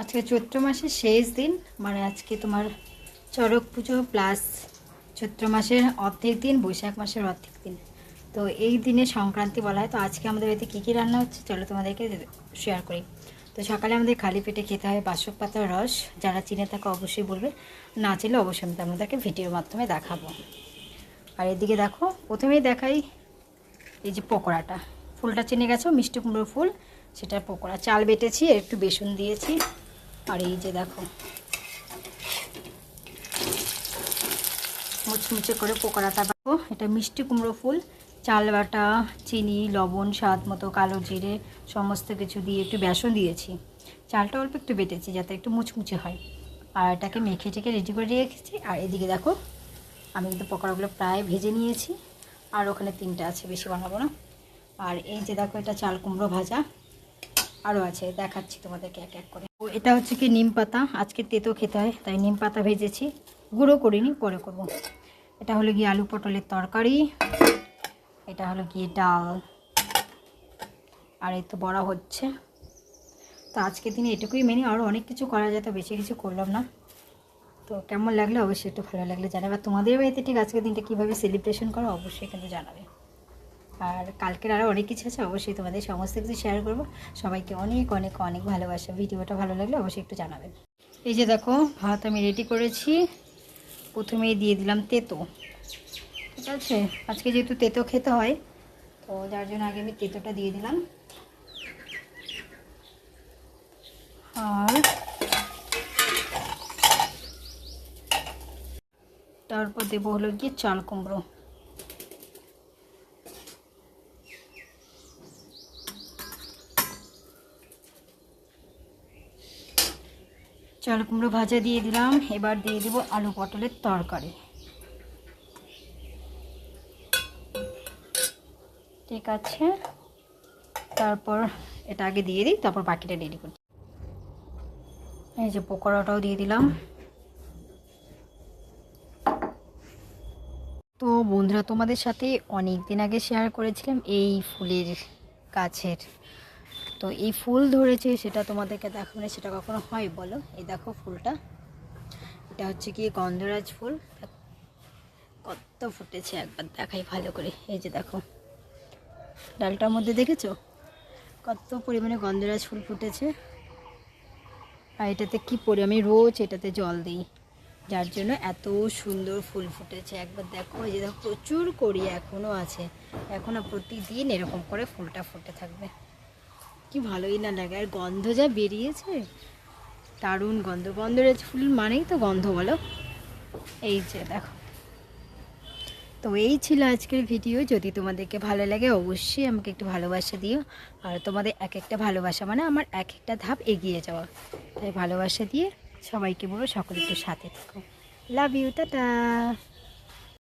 আজকে চৈত্র মাসের শেষ দিন, মানে আজকে তোমার চড়ক পুজো প্লাস চৈত্র মাসের অর্ধেক দিন, বৈশাখ মাসের অর্ধেক দিন। তো এই দিনে সংক্রান্তি বলা হয়। তো আজকে আমাদের বাড়িতে কী কী রান্না হচ্ছে চলো তোমাদেরকে শেয়ার করি। তো সকালে আমাদের খালি পেটে খেতে হয় বাসক পাতার রস। যারা চিনে থাকে অবশ্যই বলবে, না চিনলে অবশ্যই আমি তোমাদেরকে ভিডিওর মাধ্যমে দেখাবো। আর এদিকে দেখো, প্রথমেই দেখাই এই যে পকোড়াটা, ফুলটা চিনে গেছো, মিষ্টি কুমড়োর ফুল, সেটার পকোড়া। চাল বেটেছি, একটু বেসন দিয়েছি। আর এই যে দেখো মুচমুচে করে পকোড়াটা বানাবো। এটা মিষ্টি কুমড়ো ফুল, চাল বাটা, চিনি, লবণ, স্বাদ মতো, কালো জিরে সমস্ত কিছু দিয়ে একটু বেসন দিয়েছি। চালটা অল্প একটু বেটেছি যাতে একটু মুচমুচে হয়। আর এটাকে মেখে টেকে রেডি করে রেখেছি। আর এদিকে দেখো আমি কিন্তু পকোড়াগুলো প্রায় ভেজে নিয়েছি। আর ওখানে 3টা আছে, বেশি বানাবো না। আর এই যে দেখো এটা চাল কুমড়ো ভাজা, আরও আছে, দেখাচ্ছি তোমাদেরকে এক এক করে। ও এটা হচ্ছে কি নিম পাতা, আজকে তেতো খেতে হয় তাই নিম পাতা ভেজেছি, গুঁড়ো করিনি, পরে করব। এটা হলো গিয়ে আলু পটলের তরকারি, এটা হলো গিয়ে ডাল, আর এই তো বড়া হচ্ছে। তো আজকের দিনে এটুকুই মেনে, আরও অনেক কিছু করা যায়, তো বেশি কিছু করলাম না। তো কেমন লাগলো অবশ্যই একটু ভালো লাগলে জানাবে। তোমাদের বাড়িতে ঠিক আজকের দিনটা কীভাবে সেলিব্রেশন করো অবশ্যই কিন্তু জানাবে। আর কালকের আরও অনেক কিছু আছে, অবশ্যই তোমাদের সমস্ত কিছু শেয়ার করবো। সবাইকে অনেক অনেক অনেক ভালোবাসা। ভিডিওটা ভালো লাগলে অবশ্যই একটু জানাবেন। এই যে দেখো ভাত আমি রেডি করেছি। প্রথমেই দিয়ে দিলাম তেতো, ঠিক আছে, আজকে যেহেতু তেতো খেতে হয় তো যার জন্য আগে আমি তেতোটা দিয়ে দিলাম। আর তারপর দেবো হলো গিয়ে চাল কুমড়ো। চাল কুমড়ো ভাজা দিয়ে দিলাম। এবার দিয়ে দেবো আলু পটলের তরকারি। ঠিক আছে, তারপর এটা আগে দিয়ে দিই, তারপর বাকিটা রেডি করি। এই যে পকোড়াটাও দিয়ে দিলাম। তো বন্ধুরা, তোমাদের সাথে অনেক দিন আগে শেয়ার করেছিলাম এই ফুলের গাছের, তো এই ফুল ধরেছে সেটা তোমাদেরকে দেখাবো না, সেটা কখনো হয় বলো। এই দেখো ফুলটা, এটা হচ্ছে কি গন্ধরাজ ফুল, কত ফুটেছে একবার দেখাই ভালো করে। এই যে দেখো ডালটার মধ্যে দেখেছো কত পরিমাণে গন্ধরাজ ফুল ফুটেছে। আর এটাতে কি পরি, আমি রোজ এটাতে জল দিই, যার জন্য এত সুন্দর ফুল ফুটেছে একবার দেখো। এই যে দেখো প্রচুর কড়ি এখনও আছে, এখনও প্রতিদিন এরকম করে ফুলটা ফুটে থাকবে। কি ভালোই না লাগে, আর গন্ধ যা বেরিয়েছে, দারুণ গন্ধ। গন্ধরাজ ফুল মানেই তো গন্ধ বলো। এই যে দেখো, তো এই ছিল আজকের ভিডিও। যদি তোমাদেরকে ভালো লাগে অবশ্যই আমাকে একটু ভালোবাসা দিও। আর তোমাদের এক একটা ভালোবাসা মানে আমার এক একটা ধাপ এগিয়ে যাওয়া, তাই ভালোবাসা দিয়ে সবাইকে বলবো সকলে একটু সাথে থাকো। Love you, tata.